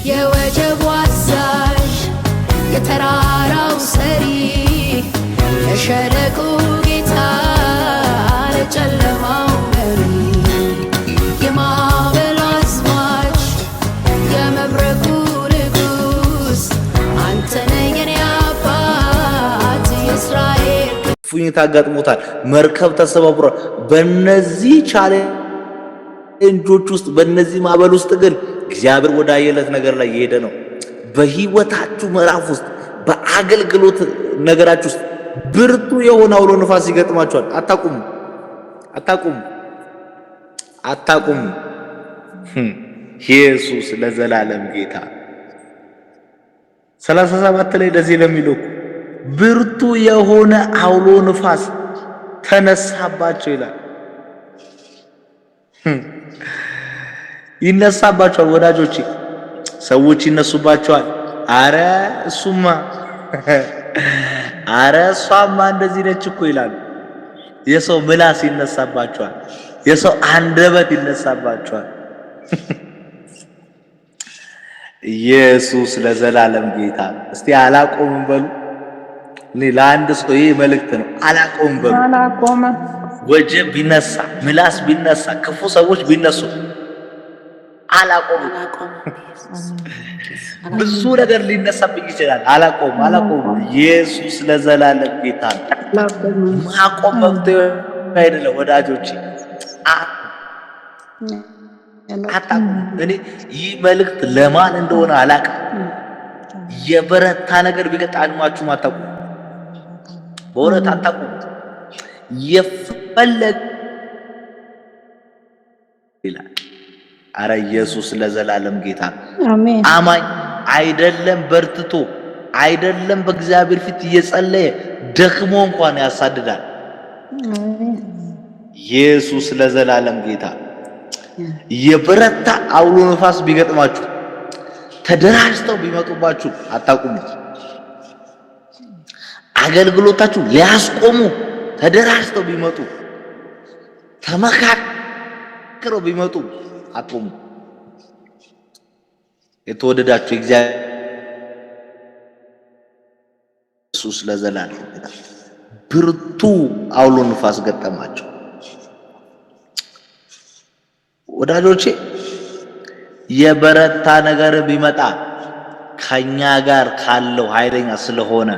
የወጀቡ አዛዥ የተራራው ሰሪ የሸለቆ ጌታ ለጨለማው መሪ የማዕበሉ አስማች የመብረቁ ንጉሥ አንተ ነህ የኔ አባት የእስራኤል ፉኝታ አጋጥሞታል። መርከብ ተሰባብሯል። በእነዚህ ቻሌንጆች ውስጥ በእነዚህ ማዕበል ውስጥ ግን እግዚአብሔር ወደ አየለት ነገር ላይ እየሄደ ነው። በህይወታችሁ ምዕራፍ ውስጥ በአገልግሎት ነገራችሁ ውስጥ ብርቱ የሆነ አውሎ ነፋስ ይገጥማችኋል። አታቁሙ። ኢየሱስ ለዘላለም ጌታ 37 ላይ እንደዚህ ለሚለው ብርቱ የሆነ አውሎ ነፋስ ተነሳባቸው ይላል። ይነሳባቸዋል ወዳጆቼ፣ ሰዎች ይነሱባቸዋል። አረ እሱማ እሷማ እንደዚህ ነች እኮ ይላሉ። የሰው ምላስ ይነሳባቸዋል። የሰው አንደበት ይነሳባቸዋል። ኢየሱስ ለዘላለም ጌታ። እስቲ አላቆምም በሉ። እኔ ለአንድ ሰው ይሄ መልእክት ነው። አላቆምም በሉ። ወጀብ ቢነሳ፣ ምላስ ቢነሳ፣ ክፉ ሰዎች ቢነሱ አላቆምም። ብዙ ነገር ሊነሳብኝ ይችላል። አላቆምም። ኢየሱስ ለዘላለም ጌታ ነው። ማቆም መብት አይደለም ወዳጆቼ። አታቁም። እኔ ይህ መልእክት ለማን እንደሆነ አላውቅም። የበረታ ነገር ቢገጥማችሁ አታቁም። በእውነት አታቁም። የፈለገ ይላል። አረ ኢየሱስ ለዘላለም ጌታ አሜን። አማኝ አይደለም በርትቶ አይደለም በእግዚአብሔር ፊት እየጸለየ ደክሞ እንኳን ያሳድዳል። ኢየሱስ ለዘላለም ጌታ። የበረታ አውሎ ነፋስ ቢገጥማችሁ ተደራጅተው ቢመጡባችሁ አታቁሙ። አገልግሎታችሁ ሊያስቆሙ ተደራጅተው ቢመጡ ተመካክረው ቢመጡ አቁሙ። የተወደዳችሁ እግዚአብሔር ኢየሱስ ለዘላለም ብርቱ አውሎ ንፋስ ገጠማቸው። ወዳጆቼ የበረታ ነገር ቢመጣ ከኛ ጋር ካለው ኃይለኛ ስለሆነ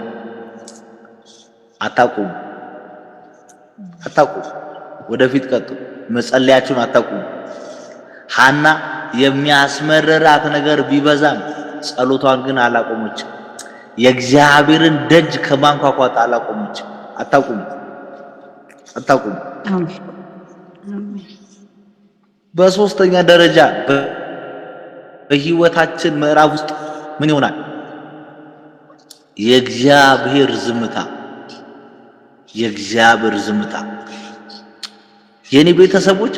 አታቁሙ። ወደፊት ቀጥሉ። መጸለያችሁን አታቁሙ። ሐና የሚያስመረራት ነገር ቢበዛም ጸሎቷን ግን አላቆመችም። የእግዚአብሔርን ደጅ ከማንኳኳት አላቆመችም። አታቁሙ። በሶስተኛ ደረጃ በህይወታችን ምዕራፍ ውስጥ ምን ይሆናል? የእግዚአብሔር ዝምታ። የኔ ቤተሰቦች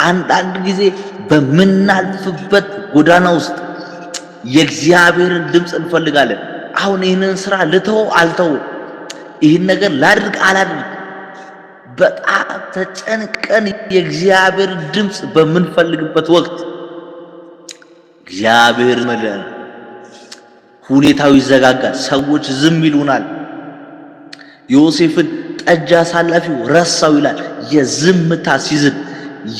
አንዳንድ ጊዜ በምናልፍበት ጎዳና ውስጥ የእግዚአብሔርን ድምፅ እንፈልጋለን። አሁን ይህንን ስራ ልተው አልተው፣ ይህን ነገር ላድርግ አላድርግ፣ በጣም ተጨንቀን የእግዚአብሔር ድምፅ በምንፈልግበት ወቅት እግዚአብሔር መለን ሁኔታው ይዘጋጋል። ሰዎች ዝም ይሉናል። ዮሴፍን ጠጅ አሳላፊው ረሳው ይላል። የዝምታ ሲዝን፣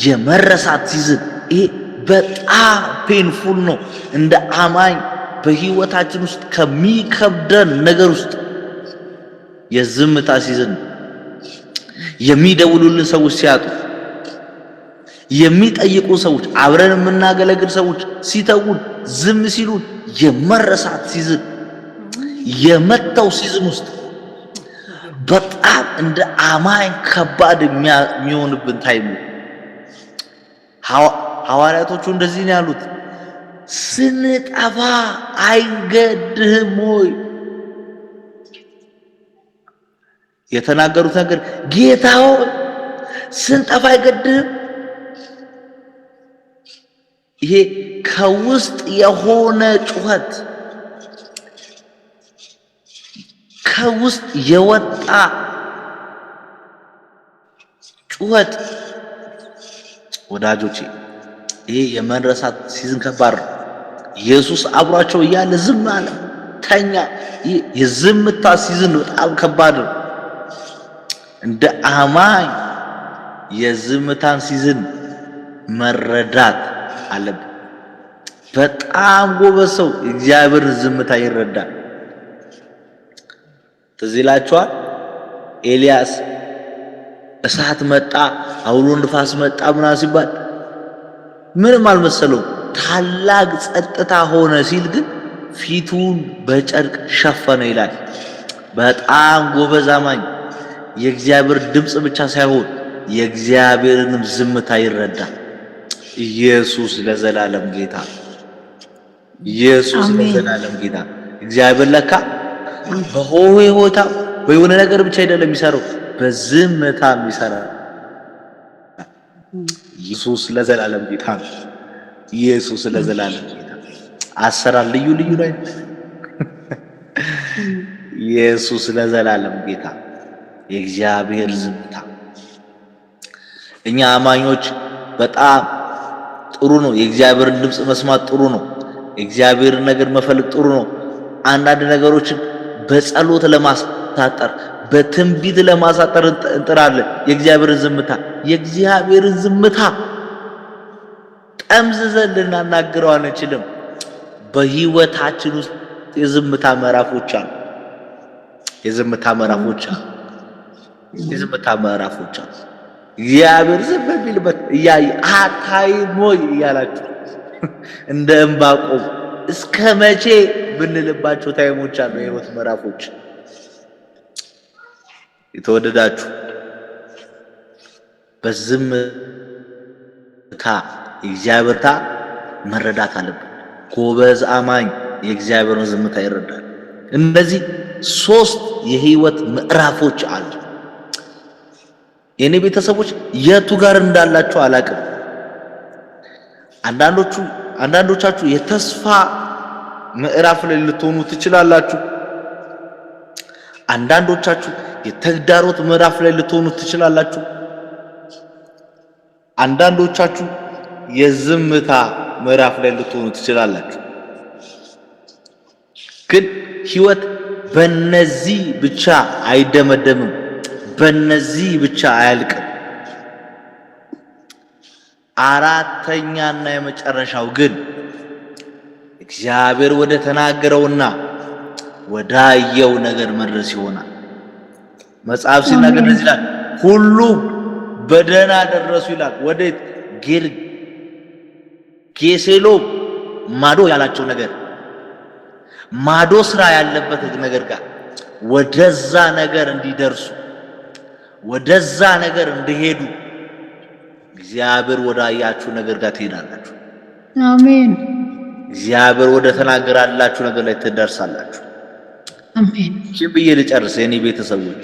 የመረሳት ሲዝን፣ ይሄ በጣም ፔንፉል ነው። እንደ አማኝ በህይወታችን ውስጥ ከሚከብደን ነገር ውስጥ የዝምታ ሲዝን፣ የሚደውሉልን ሰዎች ሲያጡ፣ የሚጠይቁ ሰዎች፣ አብረን የምናገለግል ሰዎች ሲተውን፣ ዝም ሲሉን፣ የመረሳት ሲዝን፣ የመተው ሲዝን ውስጥ በጣም እንደ አማኝ ከባድ የሚሆንብን ታይም። ሐዋርያቶቹ እንደዚህ ነው ያሉት፣ ስንጠፋ አይገድህም ወይ? የተናገሩት ነገር ጌታ ሆይ ስንጠፋ አይገድህም? ይሄ ከውስጥ የሆነ ጩኸት፣ ከውስጥ የወጣ ጩኸት ወዳጆቼ፣ ይሄ የመረሳት ሲዝን ከባድ ነው። ኢየሱስ አብሯቸው እያለ ዝም አለ፣ ተኛ። የዝምታ ሲዝን በጣም ከባድ ነው። እንደ አማኝ የዝምታን ሲዝን መረዳት አለብን። በጣም ጎበዝ ሰው እግዚአብሔር ዝምታ ይረዳል። ትዝ ይላችኋል ኤልያስ እሳት መጣ፣ አውሎ ንፋስ መጣ ምናምን ሲባል ምንም አልመሰለው፣ ታላቅ ጸጥታ ሆነ ሲል ግን ፊቱን በጨርቅ ሸፈነ ይላል። በጣም ጎበዝ አማኝ የእግዚአብሔር ድምፅ ብቻ ሳይሆን የእግዚአብሔርንም ዝምታ ይረዳል። ኢየሱስ ለዘላለም ጌታ፣ ኢየሱስ ለዘላለም ጌታ። እግዚአብሔር ለካ በሆታ በየሆነ ነገር ብቻ አይደለም የሚሰራው፣ በዝምታ የሚሰራ ኢየሱስ ለዘላለም ጌታ፣ ኢየሱስ ለዘላለም ጌታ። አሰራር ልዩ ልዩ ነው። ኢየሱስ ለዘላለም ጌታ። የእግዚአብሔር ዝምታ እኛ አማኞች በጣም ጥሩ ነው። የእግዚአብሔርን ድምፅ መስማት ጥሩ ነው። የእግዚአብሔርን ነገር መፈልግ ጥሩ ነው። አንዳንድ ነገሮችን በጸሎት ለማሳጠር በትንቢት ለማሳጠር እንጥራለን። የእግዚአብሔርን ዝምታ ጠምዝዘን ልናናግረው አንችልም። በህይወታችን ውስጥ የዝምታ ምዕራፎች አሉ። የዝምታ ምዕራፎች አሉ። እግዚአብሔር ዝም ቢልበት እያየ አታይም ወይ እያላችሁ እንደ ዕንባቆም እስከ መቼ ብንልባቸው ታይሞች አሉ። የህይወት ምዕራፎች የተወደዳችሁ በዝምታ እግዚአብሔርታ መረዳት አለብን። ጎበዝ አማኝ የእግዚአብሔርን ዝምታ ይረዳል። እነዚህ 3 የህይወት ምዕራፎች አሉ። የኔ ቤተሰቦች የቱ ጋር እንዳላችሁ አላቅም። አንዳንዶቻችሁ የተስፋ ምዕራፍ ላይ ልትሆኑ ትችላላችሁ። አንዳንዶቻችሁ የተግዳሮት ምዕራፍ ላይ ልትሆኑ ትችላላችሁ። አንዳንዶቻችሁ የዝምታ ምዕራፍ ላይ ልትሆኑ ትችላላችሁ። ግን ህይወት በእነዚህ ብቻ አይደመደምም፣ በእነዚህ ብቻ አያልቅም። አራተኛና የመጨረሻው ግን እግዚአብሔር ወደ ተናገረውና ወዳየው ነገር መድረስ ይሆናል። መጽሐፍ ሲናገር ይላል ሁሉም በደህና ደረሱ ይላል። ወዴት? ጌርጌሴኖን ማዶ ያላቸው ነገር ማዶ ስራ ያለበት ነገር ጋር ወደዛ ነገር እንዲደርሱ ወደዛ ነገር እንዲሄዱ እግዚአብሔር ወዳያችሁ ነገር ጋር ትሄዳላችሁ። አሜን። እግዚአብሔር ወደ ተናገራላችሁ ነገር ላይ ትደርሳላችሁ። አሜን። ይህን ብዬ ልጨርስ። የኔ ቤተሰቦች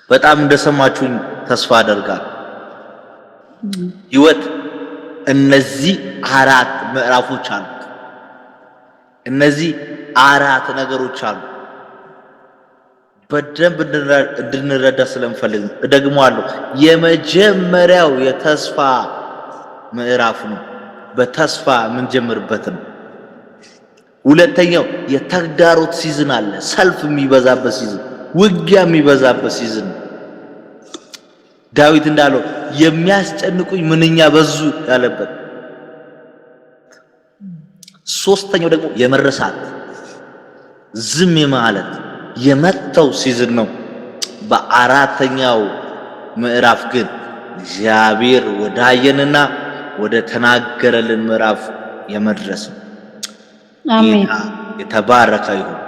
በጣም እንደሰማችሁኝ ተስፋ አደርጋለሁ። ህይወት እነዚህ 4 ምዕራፎች አሉ። እነዚህ 4 ነገሮች አሉ። በደንብ እንድንረዳ ስለምፈልግ እደግመዋለሁ። የመጀመሪያው የተስፋ ምዕራፍ ነው። በተስፋ የምንጀምርበት ነው። ሁለተኛው የተግዳሮት ሲዝን አለ። ሰልፍ የሚበዛበት ሲዝን፣ ውጊያ የሚበዛበት ሲዝን። ዳዊት እንዳለው የሚያስጨንቁኝ ምንኛ በዙ ያለበት። ሶስተኛው ደግሞ የመረሳት ዝም ማለት የመተው ሲዝን ነው። በአራተኛው ምዕራፍ ግን እግዚአብሔር ወዳየንና ወደ ተናገረልን ምዕራፍ የመድረስ ነው። አሜን። ጌታ የተባረከ ይሁን።